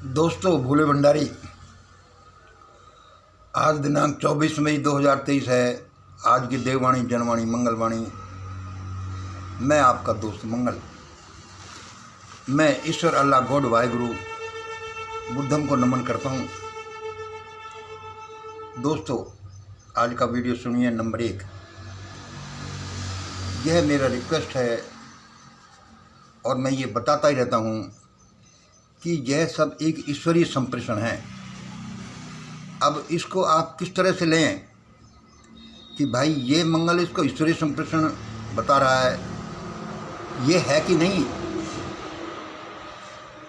दोस्तों, भोले भंडारी। आज दिनांक 24 मई 2023 है। आज की देववाणी, जनवाणी, मंगलवाणी। मैं आपका दोस्त मंगल। मैं ईश्वर अल्लाह गॉड वाहिगुरु बुद्धम को नमन करता हूँ। दोस्तों, आज का वीडियो सुनिए। नंबर 1, यह मेरा रिक्वेस्ट है और मैं ये बताता ही रहता हूँ कि यह सब एक ईश्वरीय संप्रेषण है। अब इसको आप किस तरह से लें कि भाई ये मंगल इसको ईश्वरीय संप्रेषण बता रहा है, ये है कि नहीं?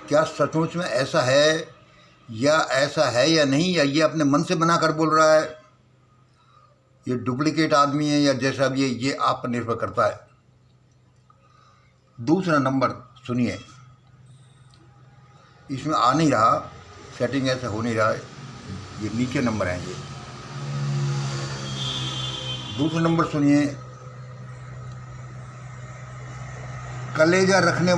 क्या सचमुच में ऐसा है या ऐसा है या नहीं, या ये अपने मन से बनाकर बोल रहा है, ये डुप्लीकेट आदमी है या जैसा भी है, ये आप पर निर्भर करता है। दूसरा नंबर सुनिए, इसमें आ नहीं रहा, सेटिंग ऐसा हो नहीं रहा है, ये नीचे नंबर हैं ये। दूसरा नंबर सुनिए, कलेजा रखने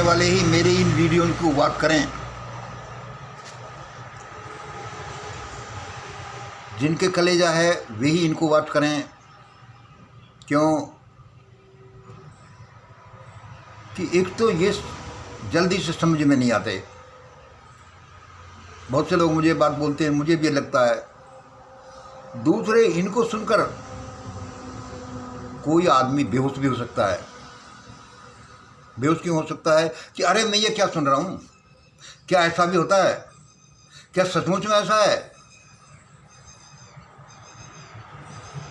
वाले ही मेरे इन वीडियो को वॉच करें। जिनके कलेजा है वे ही इनको वॉच करें। क्यों कि एक तो ये जल्दी से समझ में नहीं आते। बहुत से लोग मुझे बात बोलते हैं, मुझे भी लगता है। दूसरे, इनको सुनकर कोई आदमी बेहोश भी हो सकता है। बेहोश क्यों हो सकता है कि अरे मैं ये क्या सुन रहा हूँ, क्या ऐसा भी होता है, क्या सचमुच में ऐसा है?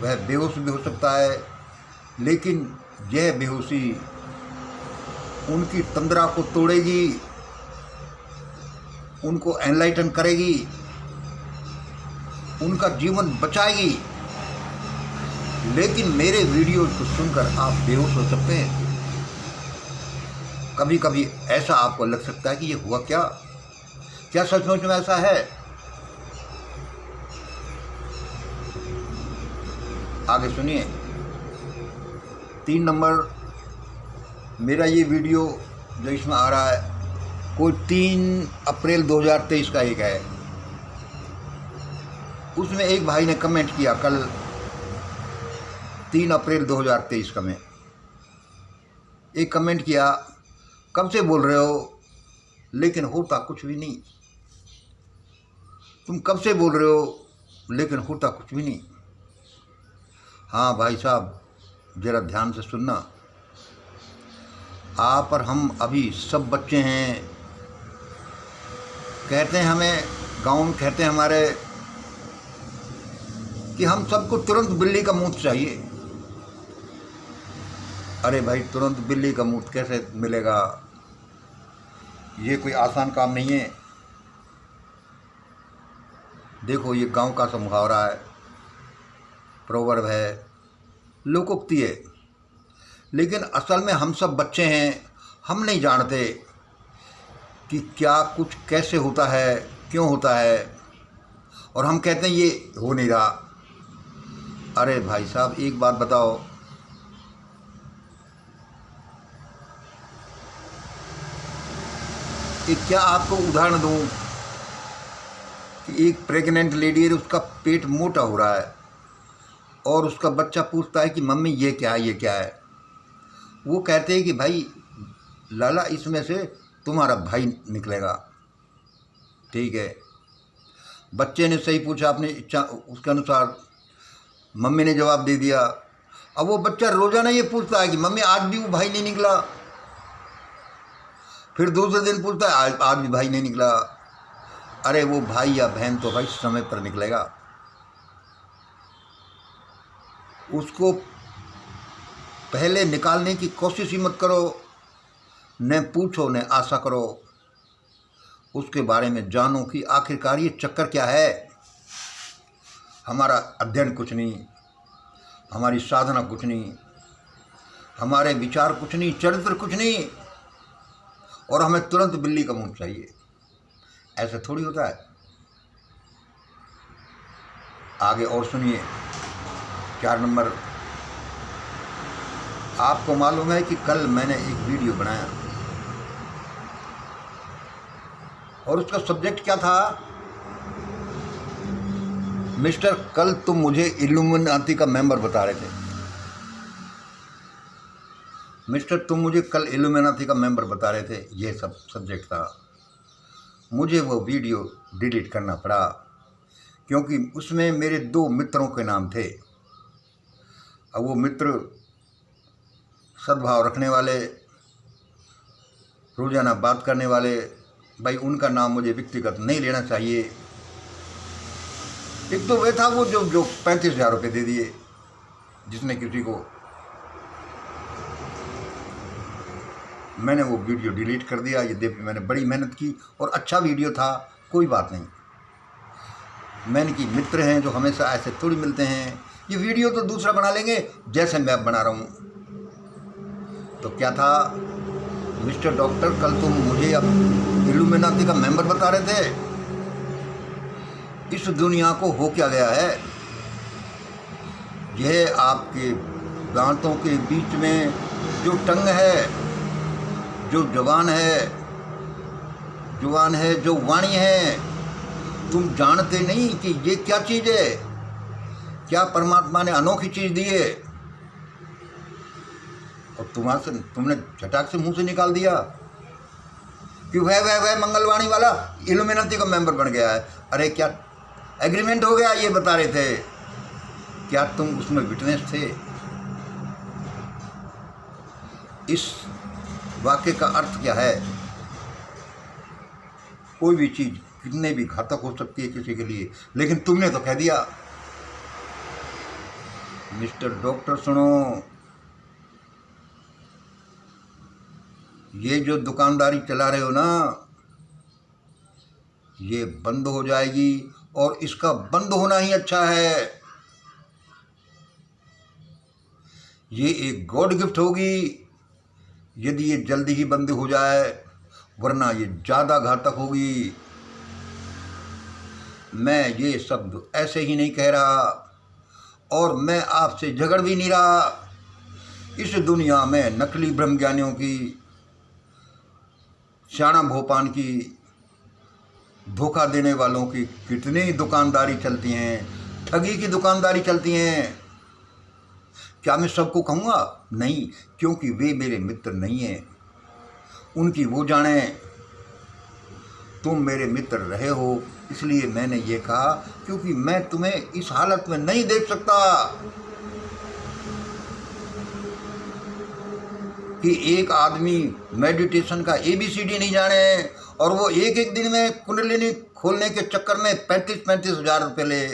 वह बेहोश भी हो सकता है, लेकिन यह बेहोशी उनकी तंद्रा को तोड़ेगी, उनको एनलाइटन करेगी, उनका जीवन बचाएगी। लेकिन मेरे वीडियो को सुनकर आप बेहोश हो सकते हैं। कभी कभी ऐसा आपको लग सकता है कि ये हुआ क्या सचमुच में ऐसा है? आगे सुनिए। 3 नंबर, मेरा ये वीडियो जो इसमें आ रहा है, कोई 3 अप्रैल 2023 का एक है। उसमें एक भाई ने कमेंट किया, कल 3 अप्रैल 2023 का में एक कमेंट किया, कब से बोल रहे हो लेकिन होता कुछ भी नहीं। तुम कब से बोल रहे हो लेकिन होता कुछ भी नहीं। हाँ भाई साहब, जरा ध्यान से सुनना। आप और हम अभी सब बच्चे हैं। कहते हैं हमें गाँव में, कहते हैं हमारे कि हम सबको तुरंत बिल्ली का मूत्र चाहिए। अरे भाई, तुरंत बिल्ली का मूत्र कैसे मिलेगा? ये कोई आसान काम नहीं है। देखो, ये गांव का सा मुहावरा है, प्रोवर्ब है, लोकोक्ति है। लेकिन असल में हम सब बच्चे हैं, हम नहीं जानते कि क्या कुछ कैसे होता है, क्यों होता है, और हम कहते हैं ये हो नहीं रहा। अरे भाई साहब, एक बात बताओ, एक क्या आपको उदाहरण दूं कि एक प्रेग्नेंट लेडी है, उसका पेट मोटा हो रहा है और उसका बच्चा पूछता है कि मम्मी ये क्या है, ये क्या है? वो कहते हैं कि भाई लाला, इसमें से तुम्हारा भाई निकलेगा। ठीक है, बच्चे ने सही पूछा, अपनी इच्छा उसके अनुसार मम्मी ने जवाब दे दिया। अब वो बच्चा रोजाना ये पूछता है कि मम्मी आज भी वो भाई नहीं निकला। फिर दूसरे दिन पूछता है आज भी भाई नहीं निकला। अरे वो भाई या बहन तो भाई समय पर निकलेगा। उसको पहले निकालने की कोशिश ही मत करो, न पूछो न आशा करो। उसके बारे में जानो कि आखिरकार ये चक्कर क्या है। हमारा अध्ययन कुछ नहीं, हमारी साधना कुछ नहीं, हमारे विचार कुछ नहीं, चरित्र कुछ नहीं, और हमें तुरंत बिल्ली का मूत्र चाहिए। ऐसा थोड़ी होता है। आगे और सुनिए। 4 नंबर, आपको मालूम है कि कल मैंने एक वीडियो बनाया और उसका सब्जेक्ट क्या था? मिस्टर, कल तुम मुझे इल्यूमिनाटी का मेंबर बता रहे थे। मिस्टर, तुम मुझे कल इल्यूमिनाटी का मेंबर बता रहे थे, ये सब सब्जेक्ट था। मुझे वो वीडियो डिलीट करना पड़ा क्योंकि उसमें मेरे 2 मित्रों के नाम थे। अब वो मित्र सद्भाव रखने वाले, रोज़ाना बात करने वाले, भाई उनका नाम मुझे व्यक्तिगत नहीं लेना चाहिए। एक तो वह था वो जो 35,000 रुपये दे दिए जिसने किसी को। मैंने वो वीडियो डिलीट कर दिया। यद्यपि मैंने बड़ी मेहनत की और अच्छा वीडियो था, कोई बात नहीं। मैंने कि मित्र हैं जो हमेशा ऐसे थोड़ी मिलते हैं, ये वीडियो तो दूसरा बना लेंगे जैसे मैं अब बना रहा हूँ। तो क्या था? मिस्टर डॉक्टर, कल तुम मुझे अब इल्यूमिनाटी का मेंबर बता रहे थे। इस दुनिया को हो क्या गया है? यह आपके दांतों के बीच में जो टंग है, जो जुबान है, जो वाणी है, तुम जानते नहीं कि ये क्या चीज़ है? क्या परमात्मा ने अनोखी चीज़ दी है और तुमने झटाक से मुंह से निकाल दिया कि वह मंगलवाणी वाला इल्यूमिनाटी का मेंबर बन गया है। अरे क्या एग्रीमेंट हो गया ये बता रहे थे? क्या तुम उसमें विटनेस थे? इस वाक्य का अर्थ क्या है? कोई भी चीज़ कितने भी घातक हो सकती है किसी के लिए, लेकिन तुमने तो कह दिया। मिस्टर डॉक्टर, सुनो, ये जो दुकानदारी चला रहे हो ना, ये बंद हो जाएगी और इसका बंद होना ही अच्छा है। ये एक गॉड गिफ्ट होगी यदि ये जल्दी ही बंद हो जाए, वरना ये ज़्यादा घातक होगी। मैं ये शब्द ऐसे ही नहीं कह रहा और मैं आपसे झगड़ भी नहीं रहा। इस दुनिया में नकली ब्रह्मज्ञानियों की, शाना भोपान की, धोखा देने वालों की कितनी दुकानदारी चलती हैं, ठगी की दुकानदारी चलती हैं। क्या मैं सबको कहूँगा? नहीं, क्योंकि वे मेरे मित्र नहीं हैं। उनकी वो जाने। तुम मेरे मित्र रहे हो इसलिए मैंने ये कहा, क्योंकि मैं तुम्हें इस हालत में नहीं देख सकता कि एक आदमी मेडिटेशन का ABCD नहीं जाने और वो एक दिन में कुंडलिनी खोलने के चक्कर में 35-35 हज़ार रुपये ले,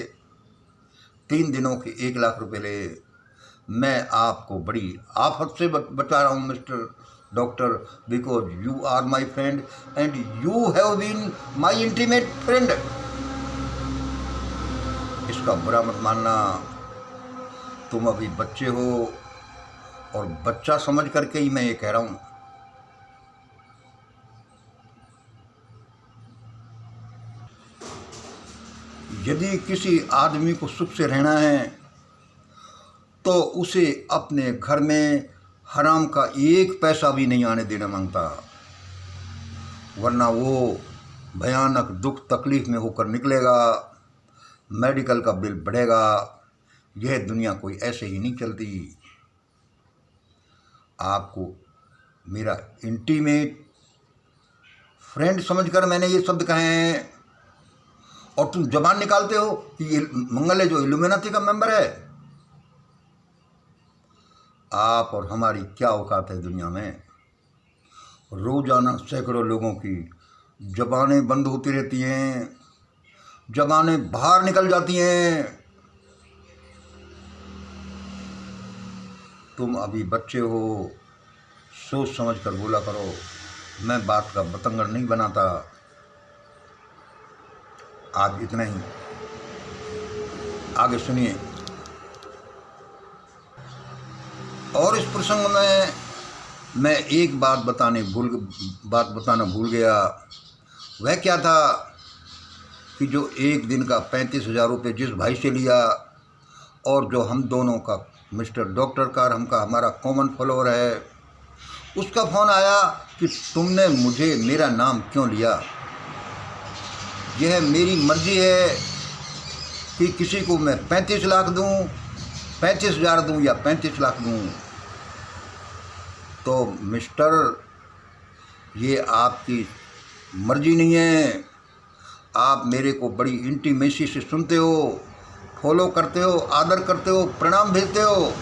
3 दिनों के 1 लाख रुपये ले। मैं आपको बड़ी आफत से बचा रहा हूँ mister doctor, because you are my friend and you have been my intimate friend. इसका बुरा मत मानना। तुम अभी बच्चे हो और बच्चा समझ करके ही मैं ये कह रहा हूँ। यदि किसी आदमी को सुख से रहना है तो उसे अपने घर में हराम का 1 पैसा भी नहीं आने देना मांगता, वरना वो भयानक दुख तकलीफ में होकर निकलेगा, मेडिकल का बिल बढ़ेगा। यह दुनिया कोई ऐसे ही नहीं चलती। आपको मेरा इंटीमेट फ्रेंड समझकर मैंने ये शब्द कहे हैं और तुम जबान निकालते हो कि ये मंगल है जो इल्यूमिनाटी का मेंबर है। आप और हमारी क्या औकात है दुनिया में? रोजाना सैकड़ों लोगों की जबानें बंद होती रहती हैं, जबानें बाहर निकल जाती हैं। तुम अभी बच्चे हो, सोच समझ कर बोला करो। मैं बात का बतंगड़ नहीं बनाता। आज इतना ही, आगे सुनिए। और इस प्रसंग में मैं एक बात बताना भूल गया। वह क्या था कि जो एक दिन का 35,000 रुपये जिस भाई से लिया और जो हम दोनों का मिस्टर डॉक्टर का हमारा कॉमन फॉलोअर है, उसका फ़ोन आया कि तुमने मुझे मेरा नाम क्यों लिया। यह मेरी मर्जी है कि किसी को मैं 35 लाख दूं, 35,000 दूं या 35 लाख दूं। तो मिस्टर, ये आपकी मर्जी नहीं है। आप मेरे को बड़ी इंटीमेसी से सुनते हो, फॉलो करते हो, आदर करते हो, प्रणाम भेजते हो।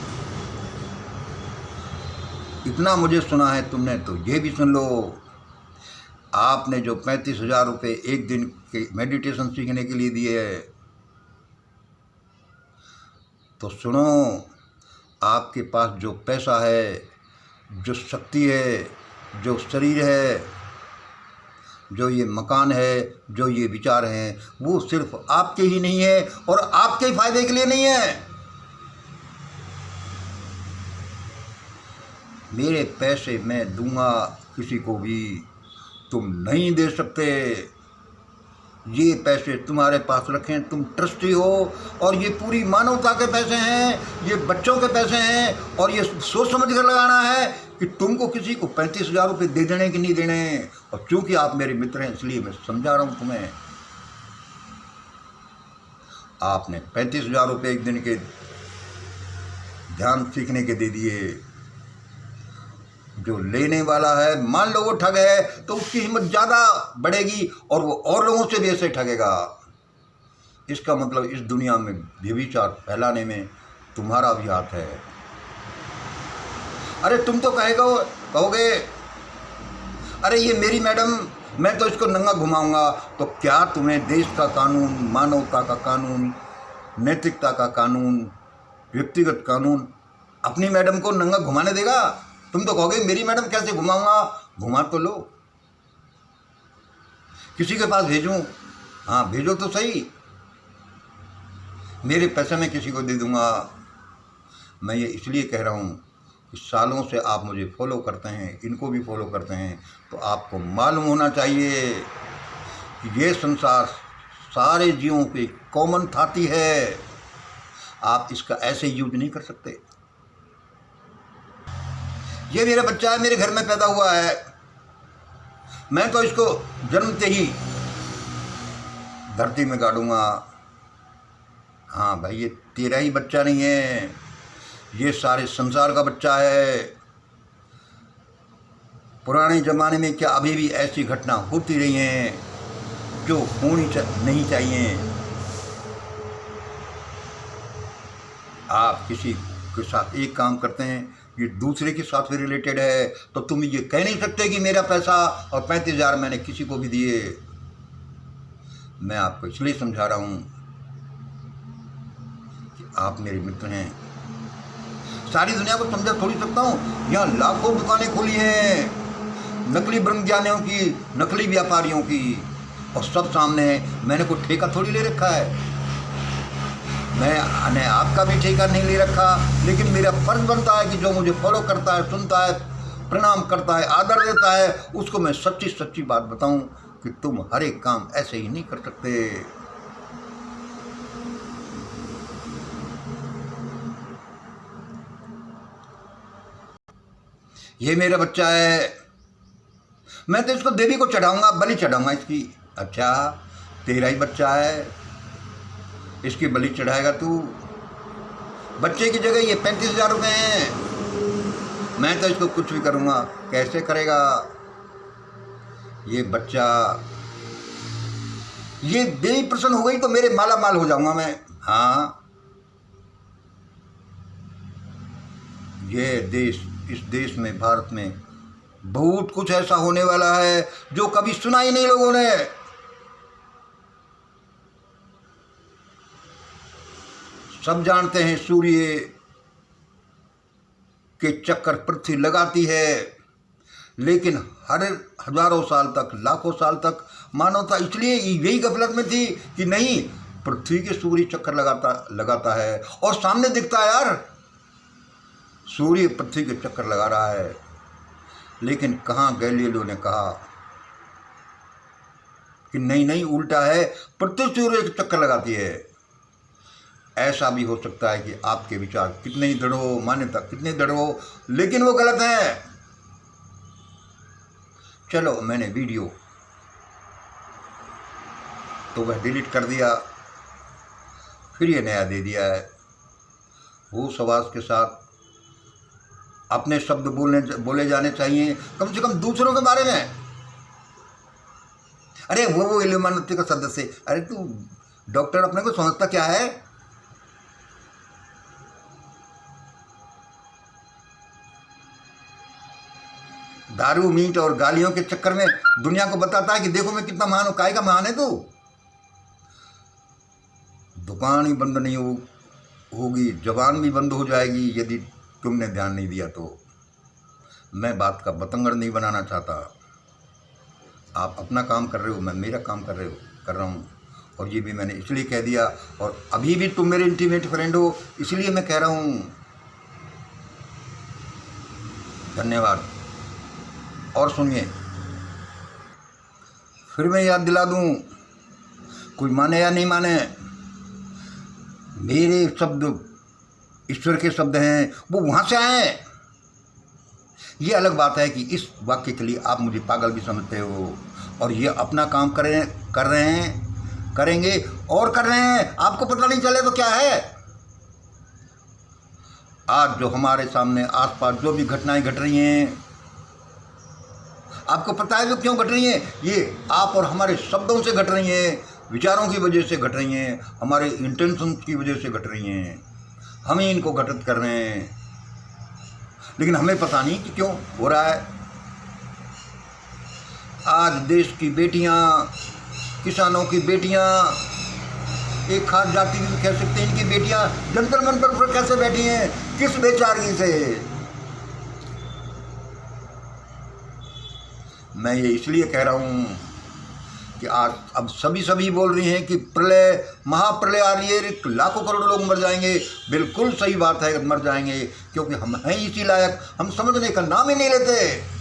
इतना मुझे सुना है तुमने, तो ये भी सुन लो। आपने जो 35,000 रुपये एक दिन के मेडिटेशन सीखने के लिए दिए है, तो सुनो, आपके पास जो पैसा है, जो शक्ति है, जो शरीर है, जो ये मकान है, जो ये विचार हैं, वो सिर्फ आपके ही नहीं है और आपके ही फायदे के लिए नहीं है। मेरे पैसे मैं दूंगा किसी को भी, तुम नहीं दे सकते। ये पैसे तुम्हारे पास रखें, तुम ट्रस्टी हो, और ये पूरी मानवता के पैसे हैं, ये बच्चों के पैसे हैं, और ये सोच समझ कर लगाना है कि तुमको किसी को 35,000 रुपये दे देने कि नहीं देने। और चूंकि आप मेरे मित्र हैं, इसलिए मैं समझा रहा हूँ तुम्हें। आपने 35,000 रुपये एक दिन के ध्यान सीखने के दे दिए। जो लेने वाला है, मान लो वो ठग है, तो उसकी हिम्मत ज़्यादा बढ़ेगी और वो और लोगों से भी ऐसे ठगेगा। इसका मतलब इस दुनिया में व्यभिचार फैलाने में तुम्हारा भी हाथ है। अरे तुम तो कहोगे, अरे ये मेरी मैडम, मैं तो इसको नंगा घुमाऊंगा। तो क्या तुम्हें देश का कानून, मानवता का कानून, नैतिकता का कानून, व्यक्तिगत कानून अपनी मैडम को नंगा घुमाने देगा? तुम तो कहोगे मेरी मैडम कैसे घुमाऊंगा। घुमा तो लो, किसी के पास भेजूं? हाँ भेजो तो सही। मेरे पैसे मैं किसी को दे दूंगा। मैं ये इसलिए कह रहा हूँ कि सालों से आप मुझे फॉलो करते हैं, इनको भी फॉलो करते हैं, तो आपको मालूम होना चाहिए कि ये संसार सारे जीवों की कॉमन थाती है। आप इसका ऐसे यूज नहीं कर सकते। ये मेरा बच्चा है, मेरे घर में पैदा हुआ है, मैं तो इसको जन्मते ही धरती में गाड़ूंगा। हाँ भाई, ये तेरा ही बच्चा नहीं है, ये सारे संसार का बच्चा है। पुराने ज़माने में क्या अभी भी ऐसी घटना होती रही हैं जो होनी नहीं चाहिए। आप किसी के साथ एक काम करते हैं, ये दूसरे के साथ भी रिलेटेड है, तो तुम ये कह नहीं सकते कि मेरा पैसा और 35,000 मैंने किसी को भी दिए। मैं आपको इसलिए समझा रहा हूँ कि आप मेरे मित्र हैं। सारी दुनिया को समझा थोड़ी सकता हूँ। यहाँ लाखों दुकानें खुली हैं, नकली ब्रह्मज्ञानियों की, नकली व्यापारियों की, और सब सामने है। मैंने कोई ठेका थोड़ी ले रखा है, मैंने आपका भी ठेका नहीं ले रखा, लेकिन मेरा फर्ज बनता है कि जो मुझे फॉलो करता है, सुनता है, प्रणाम करता है, आदर देता है, उसको मैं सच्ची सच्ची बात बताऊं कि तुम हर एक काम ऐसे ही नहीं कर सकते। ये मेरा बच्चा है, मैं तो इसको देवी को चढ़ाऊंगा, बलि चढ़ाऊंगा इसकी। अच्छा, तेरा ही बच्चा है, इसकी बलि चढ़ाएगा तू? बच्चे की जगह ये 35,000 रुपये हैं, मैं तो इसको कुछ भी करूँगा। कैसे करेगा ये बच्चा? ये देवी प्रसन्न हो गई तो मेरे माला माल हो जाऊंगा मैं। हाँ, ये देश, इस देश में, भारत में बहुत कुछ ऐसा होने वाला है जो कभी सुना ही नहीं लोगों ने। सब जानते हैं सूर्य के चक्कर पृथ्वी लगाती है, लेकिन हर हजारों साल तक, लाखों साल तक मानवता इसलिए यही गफलत में थी कि नहीं, पृथ्वी के सूर्य चक्कर लगाता है और सामने दिखता है यार, सूर्य पृथ्वी के चक्कर लगा रहा है। लेकिन कहाँ गैलीलियो ने कहा कि नहीं नहीं, उल्टा है, पृथ्वी सूर्य के चक्कर लगाती है। ऐसा भी हो सकता है कि आपके विचार कितने ही दृढ़ हो, मान्यता कितने दृढ़ हो, लेकिन वो गलत है। चलो, मैंने वीडियो तो वह डिलीट कर दिया, फिर ये नया दे दिया है। होश हवास के साथ अपने शब्द बोले जाने चाहिए, कम से कम दूसरों के बारे में। अरे वो इल्यूमिनाटी का सदस्य, अरे तू डॉक्टर अपने को समझता क्या है? दारू मीट और गालियों के चक्कर में दुनिया को बताता है कि देखो मैं कितना महान हूं। काय का महान है तू? दुकान ही बंद नहीं होगी, जबान भी बंद हो जाएगी यदि तुमने ध्यान नहीं दिया तो। मैं बात का बतंगड़ नहीं बनाना चाहता। आप अपना काम कर रहे हो, मैं मेरा काम कर रहा हूँ, और ये भी मैंने इसलिए कह दिया, और अभी भी तुम मेरे इंटीमेट फ्रेंड हो इसलिए मैं कह रहा हूँ। धन्यवाद। और सुनिए, फिर मैं याद दिला दूँ, कोई माने या नहीं माने, मेरे शब्द ईश्वर के शब्द हैं, वो वहाँ से आए हैं। ये अलग बात है कि इस वाक्य के लिए आप मुझे पागल भी समझते हो, और ये अपना काम कर रहे हैं, करेंगे और कर रहे हैं। आपको पता नहीं चले तो क्या है? आज जो हमारे सामने आसपास जो भी घटनाएं घट रही हैं, आपको पता है वो क्यों घट रही हैं? ये आप और हमारे शब्दों से घट रही हैं, विचारों की वजह से घट रही हैं, हमारे इंटेंशन की वजह से घट रही हैं। हम ही इनको घटित कर रहे हैं, लेकिन हमें पता नहीं कि क्यों हो रहा है। आज देश की बेटियां, किसानों की बेटियां, एक खास जाति भी कह सकते हैं, इनकी बेटियां जंतर मंतर पर कैसे बैठी हैं? किस बेचारगी से? मैं ये इसलिए कह रहा हूँ कि आज अब सभी बोल रही हैं कि प्रलय, महाप्रलय आ रही है, लाखों करोड़ों लोग मर जाएंगे। बिल्कुल सही बात है, मर जाएंगे, क्योंकि हम हैं इसी लायक, हम समझने का नाम ही नहीं लेते।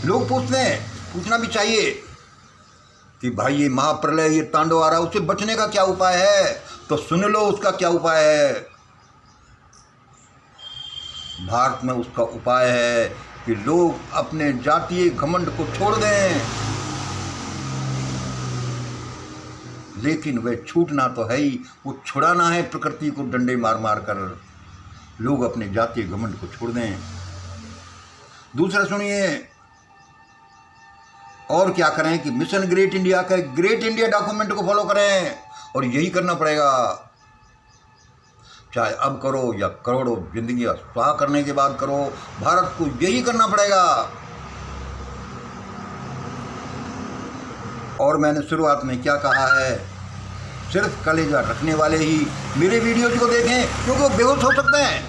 लोग पूछते हैं, पूछना भी चाहिए कि भाई ये महाप्रलय, ये तांडव आ रहा है, उससे बचने का क्या उपाय है? तो सुन लो उसका क्या उपाय है। भारत में उसका उपाय है कि लोग अपने जातीय घमंड को छोड़ दें, लेकिन वह छूटना तो है ही, वो छुड़ाना है प्रकृति को डंडे मार मार कर। लोग अपने जातीय घमंड को छोड़ दें। दूसरा सुनिए, और क्या करें कि मिशन ग्रेट इंडिया का ग्रेट इंडिया डॉक्यूमेंट को फॉलो करें, और यही करना पड़ेगा। चाहे अब करो या करोड़ों जिंदगी स्वाह करने के बाद करो, भारत को यही करना पड़ेगा। और मैंने शुरुआत में क्या कहा है, सिर्फ कलेजा रखने वाले ही मेरे वीडियोज को देखें, क्योंकि वो बेहोश हो सकते हैं।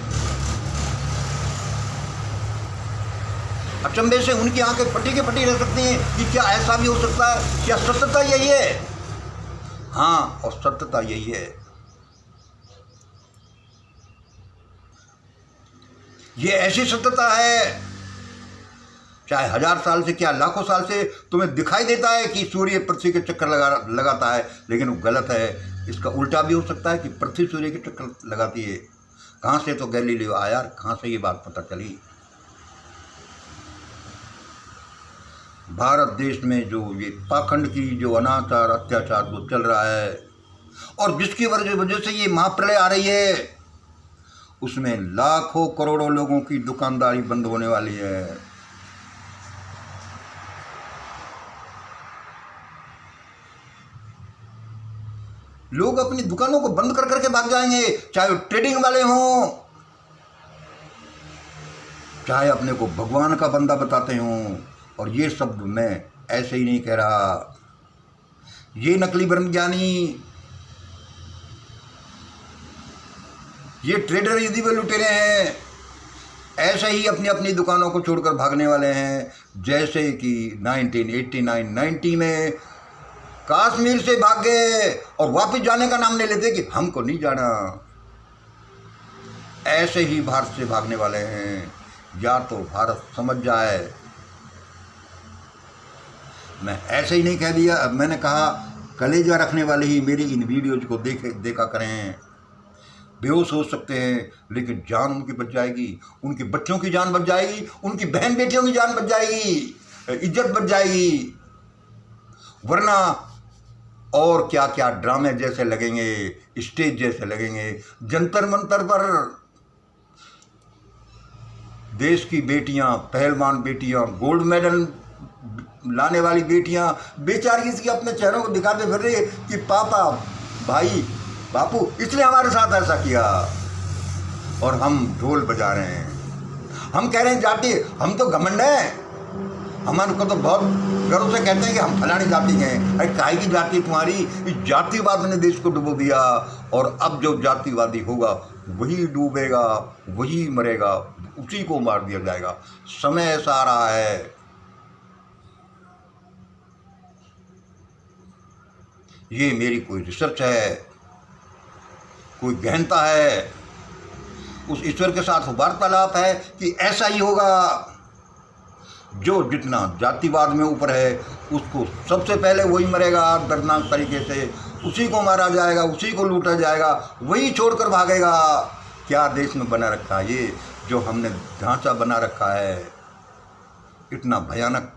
अचंभे से उनकी आंखें फटी के फटी रह सकती हैं कि क्या ऐसा भी हो सकता है? क्या सत्यता यही है? हाँ, और सत्यता यही है। ये ऐसी सत्यता है, चाहे 1000 साल से क्या लाखों साल से तुम्हें दिखाई देता है कि सूर्य पृथ्वी के चक्कर लगाता है, लेकिन वो गलत है। इसका उल्टा भी हो सकता है कि पृथ्वी सूर्य के चक्कर लगाती है। कहाँ से तो गैलीलियो आया, कहाँ से ये बात पता चली? भारत देश में जो ये पाखंड की जो अनाचार अत्याचार जो चल रहा है, और जिसकी वजह से ये महाप्रलय आ रही है, उसमें लाखों करोड़ों लोगों की दुकानदारी बंद होने वाली है। लोग अपनी दुकानों को बंद कर करके भाग जाएंगे, चाहे वो ट्रेडिंग वाले हों, चाहे अपने को भगवान का बंदा बताते हों। और ये शब्द मैं ऐसे ही नहीं कह रहा, ये नकली ब्रह्म ज्ञानी, ये ट्रेडर यदि वे लुटेरे हैं, ऐसे ही अपनी अपनी दुकानों को छोड़कर भागने वाले हैं। जैसे कि 1989-90 में कश्मीर से भाग गए और वापस जाने का नाम नहीं लेते कि हमको नहीं जाना। ऐसे ही भारत से भागने वाले हैं। या तो भारत समझ जाए, मैं ऐसे ही नहीं कह दिया, मैंने कहा कलेजा रखने वाले ही मेरी इन वीडियोज को देखा करें। बेहोश हो सकते हैं, लेकिन जान उनकी बच जाएगी, उनके बच्चों की जान बच जाएगी, उनकी बहन बेटियों की जान बच जाएगी, इज्जत बच जाएगी। वरना और क्या क्या ड्रामे जैसे लगेंगे, स्टेज जैसे लगेंगे। जंतर मंतर पर देश की बेटियां, पहलवान बेटियां, गोल्ड मेडल लाने वाली बेटियां बेचारी इसकी अपने चेहरों को दिखाते फिर रही कि पापा, भाई, बापू इसने हमारे साथ ऐसा किया, और हम ढोल बजा रहे हैं। हम कह रहे हैं जाति, हम तो घमंड हैं, हमारे को तो बहुत गर्व से कहते हैं कि हम फलानी जाति के हैं। अरे काहे की जाति तुम्हारी? इस जातिवाद ने देश को डुबो दिया, और अब जो जातिवादी होगा वही डूबेगा, वही मरेगा, उसी को मार दिया जाएगा। समय ऐसा आ रहा है। ये मेरी कोई रिसर्च है, कोई गहनता है, उस ईश्वर के साथ वार्तालाप है कि ऐसा ही होगा। जो जितना जातिवाद में ऊपर है उसको सबसे पहले वही मरेगा दर्दनाक तरीके से, उसी को मारा जाएगा, उसी को लूटा जाएगा, वही छोड़कर भागेगा। क्या देश में बना रखा है ये जो हमने ढांचा बना रखा है, इतना भयानक।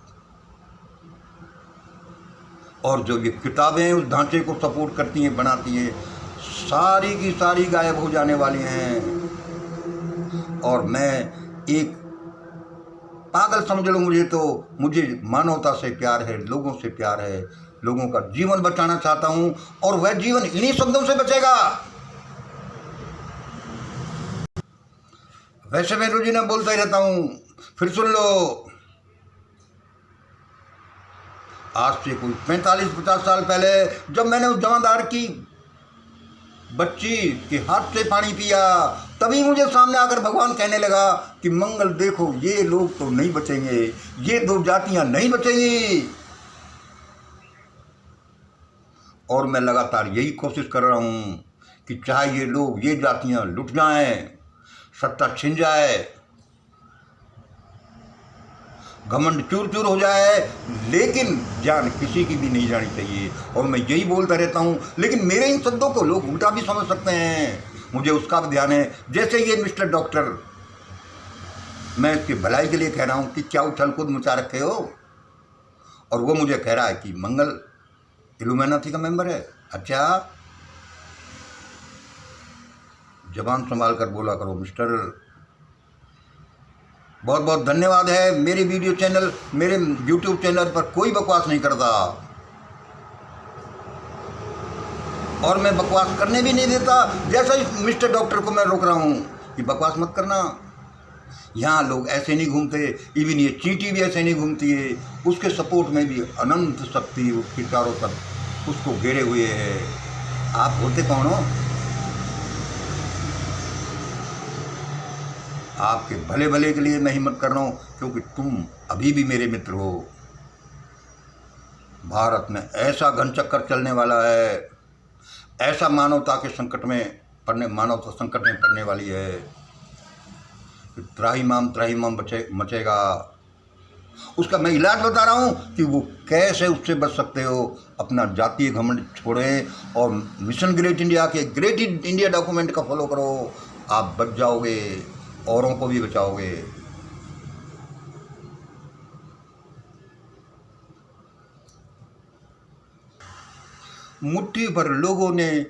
और जो ये किताबें उस ढांचे को सपोर्ट करती हैं, बनाती हैं, सारी की सारी गायब हो जाने वाली हैं। और मैं एक पागल समझ लो मुझे, तो मुझे मानवता से प्यार है, लोगों से प्यार है, लोगों का जीवन बचाना चाहता हूं, और वह जीवन इन्हीं शब्दों से बचेगा। वैसे मैं रोजीना बोलता ही रहता हूं, फिर सुन लो। आज से कोई 45-50 साल पहले जब मैंने उस जमादार की बच्ची के हाथ से पानी पिया, तभी मुझे सामने आकर भगवान कहने लगा कि मंगल देखो, ये लोग तो नहीं बचेंगे, ये दो जातियां नहीं बचेंगी। और मैं लगातार यही कोशिश कर रहा हूं कि चाहे ये लोग, ये जातियां लुट जाएं, सत्ता छिन जाए, घमंड चूर चूर हो जाए, लेकिन जान किसी की भी नहीं जानी चाहिए। और मैं यही बोलता रहता हूँ, लेकिन मेरे इन शब्दों को लोग उल्टा भी समझ सकते हैं, मुझे उसका भी ध्यान है। जैसे ये मिस्टर डॉक्टर, मैं इसकी भलाई के लिए कह रहा हूँ कि क्या उछल कूद मचा रखे हो, और वो मुझे कह रहा है कि मंगल इल्यूमिनाटी का मेंबर है। अच्छा, जबान संभाल कर बोला करो मिस्टर। बहुत बहुत धन्यवाद है। मेरे वीडियो चैनल, मेरे YouTube चैनल पर कोई बकवास नहीं करता, और मैं बकवास करने भी नहीं देता। जैसा इस मिस्टर डॉक्टर को मैं रोक रहा हूँ कि बकवास मत करना। यहाँ लोग ऐसे नहीं घूमते, इवन ये चींटी भी ऐसे नहीं घूमती है। उसके सपोर्ट में भी अनंत शक्ति उसके चारों तरफ उसको घेरे हुए है। आप होते कौन हो? आपके भले भले के लिए मैं हिम्मत कर रहा हूँ, क्योंकि तुम अभी भी मेरे मित्र हो। भारत में ऐसा घन चक्कर चलने वाला है, ऐसा मानवता संकट में पड़ने वाली है, त्राहिमाम मचेगा। उसका मैं इलाज बता रहा हूँ कि वो कैसे उससे बच सकते हो। अपना जातीय घमंड छोड़ें और मिशन ग्रेट इंडिया के ग्रेट इंडिया डॉक्यूमेंट का फॉलो करो। आप बच जाओगे, औरों को भी बचाओगे। मुट्ठी भर लोगों ने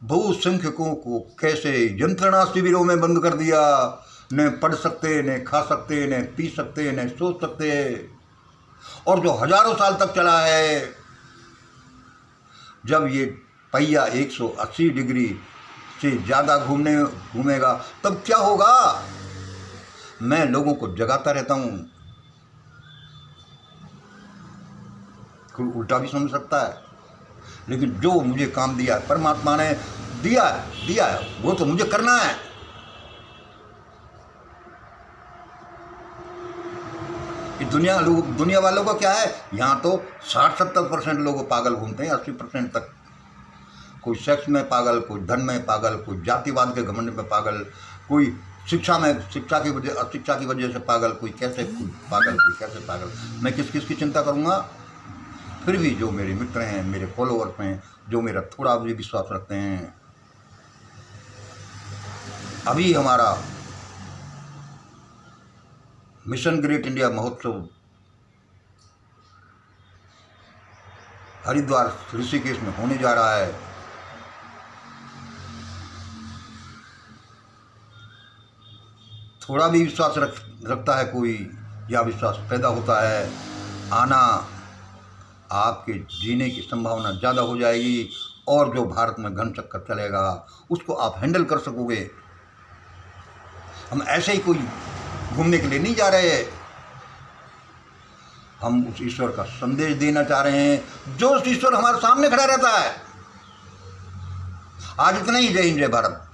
बहुसंख्यकों को कैसे यंत्रणा शिविरों में बंद कर दिया। न पढ़ सकते, न खा सकते, न पी सकते, न सोच सकते, और जो हजारों साल तक चला है। जब ये पहिया 180 डिग्री से ज़्यादा घूमेगा तब क्या होगा? मैं लोगों को जगाता रहता हूँ। कोई उल्टा भी समझ सकता है, लेकिन जो मुझे काम दिया है, परमात्मा ने दिया है, वो तो मुझे करना है। दुनिया वालों का क्या है? यहाँ तो 60-70% लोग पागल घूमते हैं, 80% तक। कोई सेक्स में पागल, कोई धन में पागल, कोई जातिवाद के घमंड में पागल, कोई शिक्षा की वजह से पागल, कोई कैसे पागल। मैं किस की चिंता करूँगा? फिर भी जो मेरे मित्र हैं, मेरे फॉलोअर्स हैं, जो मेरा थोड़ा भी विश्वास रखते हैं, अभी हमारा मिशन ग्रेट इंडिया महोत्सव हरिद्वार ऋषिकेश में होने जा रहा है। थोड़ा भी विश्वास रखता है कोई, या विश्वास पैदा होता है, आना आपके जीने की संभावना ज़्यादा हो जाएगी, और जो भारत में घन चक्कर चलेगा उसको आप हैंडल कर सकोगे। हम ऐसे ही कोई घूमने के लिए नहीं जा रहे, हम उस ईश्वर का संदेश देना चाह रहे हैं जो उस ईश्वर हमारे सामने खड़ा रहता है। आज इतना ही। जय हिंद, जय भारत।